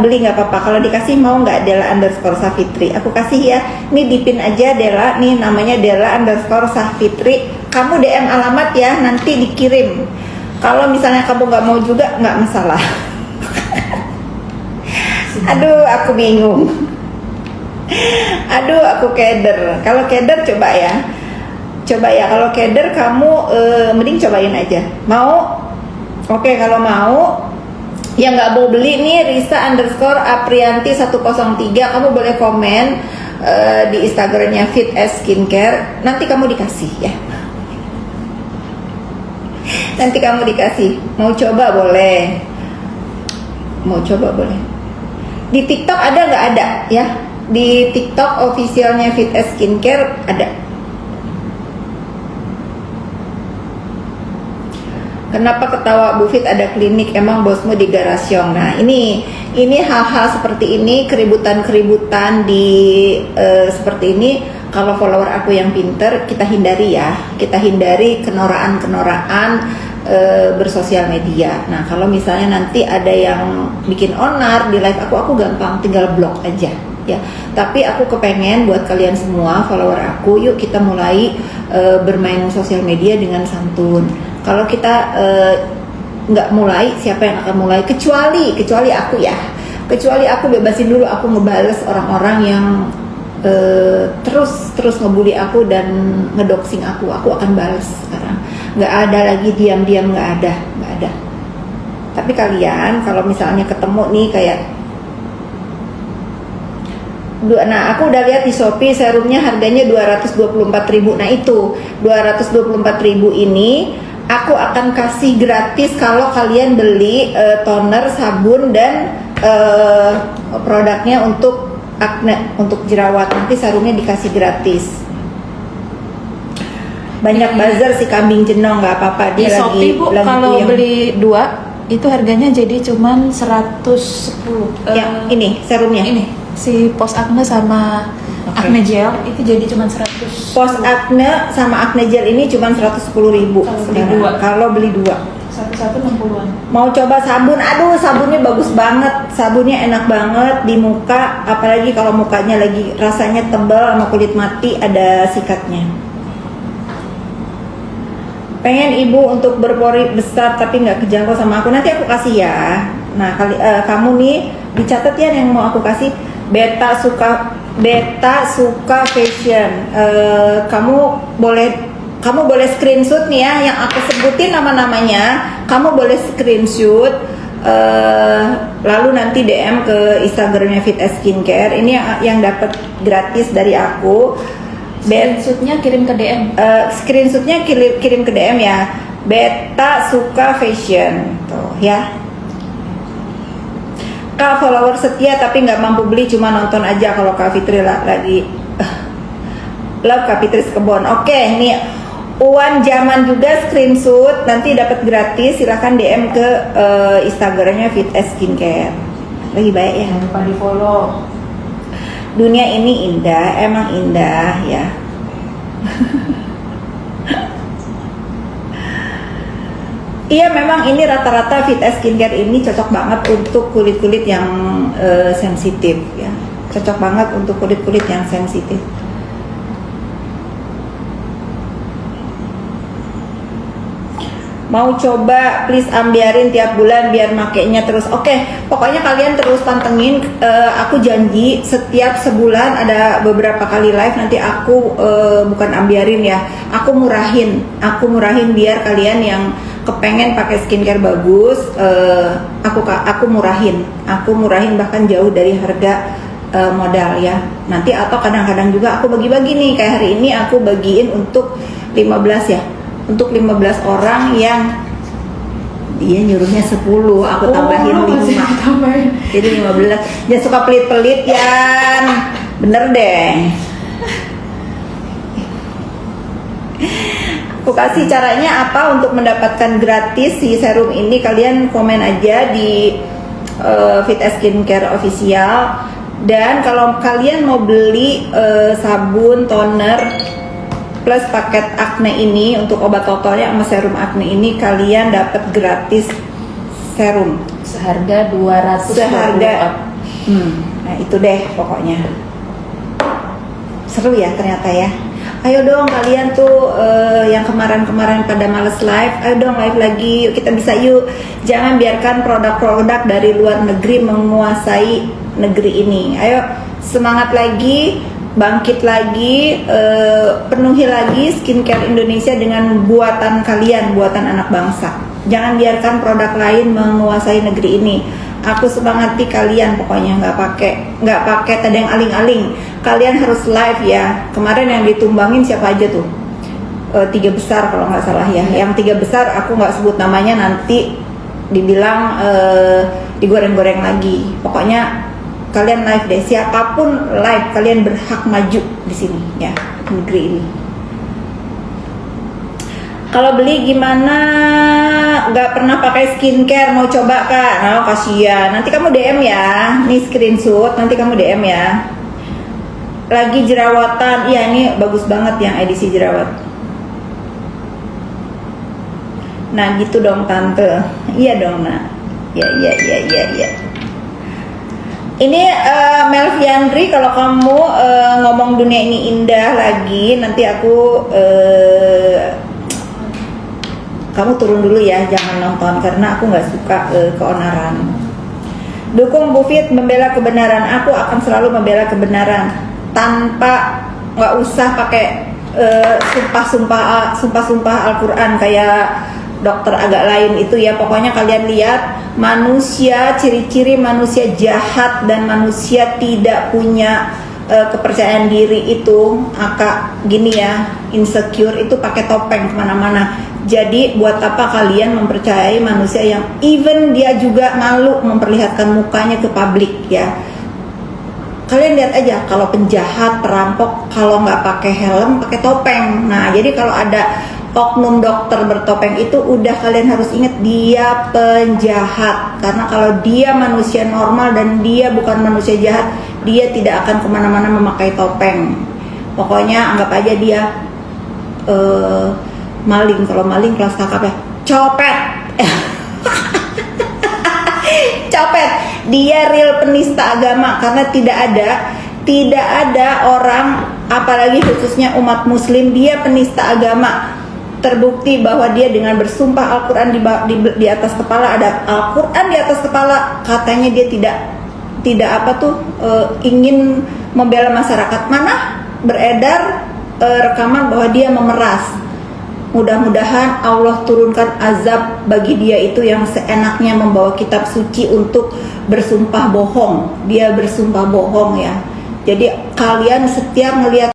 beli nggak apa-apa. Kalau dikasih mau nggak Della underscore Safitri? Aku kasih ya. Ini dipin aja Della. Nih namanya Della underscore Safitri. Kamu DM alamat ya, nanti dikirim. Kalau misalnya kamu nggak mau juga nggak masalah. Aduh, aku bingung. Aduh, aku keder. Kalau keder coba ya. Kalau keder kamu mending cobain aja. Mau? Oke, kalau mau. Yang nggak mau beli nih Risa underscore Aprianti 103, kamu boleh komen di Instagramnya Fit as Skincare. Nanti kamu dikasih ya. Nanti kamu dikasih. Mau coba boleh. Di TikTok ada nggak ada ya? Di TikTok officialnya Fit as Skincare ada. Kenapa ketawa Bu Fit, ada klinik, emang bosmu di Garasyong. Nah ini hal-hal seperti ini, keributan di seperti ini. Kalau follower aku yang pinter, kita hindari ya. Kita hindari kenoraan bersosial media. Nah kalau misalnya nanti ada yang bikin onar di live aku gampang tinggal blok aja ya. Tapi aku kepengen buat kalian semua follower aku, yuk kita mulai bermain sosial media dengan santun. Kalau kita nggak mulai, siapa yang akan mulai? Kecuali aku ya. Kecuali aku bebasin dulu, aku ngebales orang-orang yang terus ngebully aku dan ngedoxing aku akan balas sekarang. Nggak ada lagi diam-diam, nggak ada. Tapi kalian kalau misalnya ketemu nih kayak, nah aku udah lihat di Shopee serumnya harganya 224.000. Nah itu 224.000 ini aku akan kasih gratis kalau kalian beli toner, sabun dan produknya untuk akne, untuk jerawat. Nanti serumnya dikasih gratis. Banyak buzzer si kambing jenong, nggak apa-apa, dia di Shopee Bu, kalau beli 2 itu harganya jadi cuman 110. Ya, ini serumnya. Ini si post acne sama acne gel itu jadi cuma 100. Post acne sama acne gel ini cuma 110.000 kalau beli 2. Satu 60-an. Mau coba sabun? Aduh, sabunnya bagus banget. Sabunnya enak banget di muka, apalagi kalau mukanya lagi rasanya tebal sama kulit mati, ada sikatnya. Pengen ibu untuk berpori besar tapi nggak kejangkau sama aku, nanti aku kasih ya. Nah, kamu nih dicatat ya yang mau aku kasih. Beta suka fashion. Kamu boleh screenshot nih ya, yang aku sebutin nama-namanya. Kamu boleh screenshot, lalu nanti DM ke Instagramnya Fit as Skincare. Ini yang dapat gratis dari aku. Screenshotnya kirim ke DM. Screenshotnya kirim ke DM ya. Beta suka fashion, tuh ya. Kak follower setia tapi nggak mampu beli, cuma nonton aja kalau Kak Fitri lagi love Kak Fitri Kebon. Oke, nih Uwan Zaman juga screenshot, nanti dapat gratis. Silahkan DM ke Instagramnya Fit as Skincare. Lagi baik ya. Jangan lupa di follow. Dunia ini indah, emang indah ya. Iya memang ini rata-rata Fit as Skincare ini cocok banget untuk kulit-kulit yang sensitif ya. Cocok banget untuk kulit-kulit yang sensitif. Mau coba please ambiarin tiap bulan biar makainya terus. Oke, pokoknya kalian terus pantengin. Aku janji setiap sebulan ada beberapa kali live. Nanti aku bukan ambiarin ya, aku murahin biar kalian yang kepengen pakai skincare bagus, aku murahin bahkan jauh dari harga modal ya. Nanti atau kadang-kadang juga aku bagi-bagi nih, kayak hari ini aku bagiin untuk 15 ya. Untuk 15 orang yang dia nyuruhnya 10, aku tambahin 5. Jadi 15. Jangan suka pelit-pelit Yan. Bener deh. Aku kasih caranya apa untuk mendapatkan gratis si serum ini. Kalian komen aja di Fit as Skincare official. Dan kalau kalian mau beli sabun, toner plus paket acne ini untuk obat totalnya sama serum acne ini, kalian dapat gratis serum seharga 200. Nah itu deh pokoknya. Seru ya ternyata ya. Ayo dong kalian tuh yang kemarin-kemarin pada males live, ayo dong live lagi, yuk kita bisa yuk. Jangan biarkan produk-produk dari luar negeri menguasai negeri ini. Ayo semangat lagi, bangkit lagi, penuhi lagi skincare Indonesia dengan buatan kalian, buatan anak bangsa. Jangan biarkan produk lain menguasai negeri ini. Aku semangati kalian pokoknya, nggak pakai tadeng aling-aling. Kalian harus live ya. Kemarin yang ditumbangin siapa aja tuh? 3 besar kalau nggak salah ya. Yang 3 besar aku nggak sebut namanya, nanti dibilang digoreng-goreng lagi. Pokoknya kalian live deh, siapapun live, kalian berhak maju di sini ya, negeri ini. Kalau beli gimana? Gak pernah pakai skincare, mau coba kak? Nah, kasihan. Nanti kamu DM ya. Nih screenshot, nanti kamu DM ya. Lagi jerawatan, iya ini bagus banget yang edisi jerawat. Nah gitu dong tante. Iya dong nak. Ya. Ini Melviandri, kalau kamu ngomong dunia ini indah lagi, nanti aku kamu turun dulu ya, jangan nonton karena aku nggak suka keonaran. Dukung Bu Fit membela kebenaran, aku akan selalu membela kebenaran tanpa nggak usah pakai sumpah-sumpah Al-Quran kayak dokter agak lain itu ya. Pokoknya kalian lihat manusia, ciri-ciri manusia jahat dan manusia tidak punya kepercayaan diri itu gini ya, insecure itu pakai topeng kemana-mana. Jadi buat apa kalian mempercayai manusia yang even dia juga malu memperlihatkan mukanya ke publik ya. Kalian lihat aja kalau penjahat, perampok, kalau nggak pakai helm, pakai topeng. Nah jadi kalau ada oknum dokter bertopeng itu udah kalian harus ingat dia penjahat. Karena kalau dia manusia normal dan dia bukan manusia jahat, dia tidak akan kemana-mana memakai topeng. Pokoknya anggap aja dia maling. Kalau maling kelas kakap ya, copet. Copet. Dia real penista agama karena tidak ada orang, apalagi khususnya umat muslim, dia penista agama. Terbukti bahwa dia dengan bersumpah Al-Quran di atas kepala, ada Al-Quran di atas kepala, katanya dia tidak ingin membela masyarakat. Mana beredar rekaman bahwa dia memeras. Mudah-mudahan Allah turunkan azab bagi dia itu yang seenaknya membawa kitab suci untuk bersumpah bohong. Dia bersumpah bohong ya. Jadi kalian setiap melihat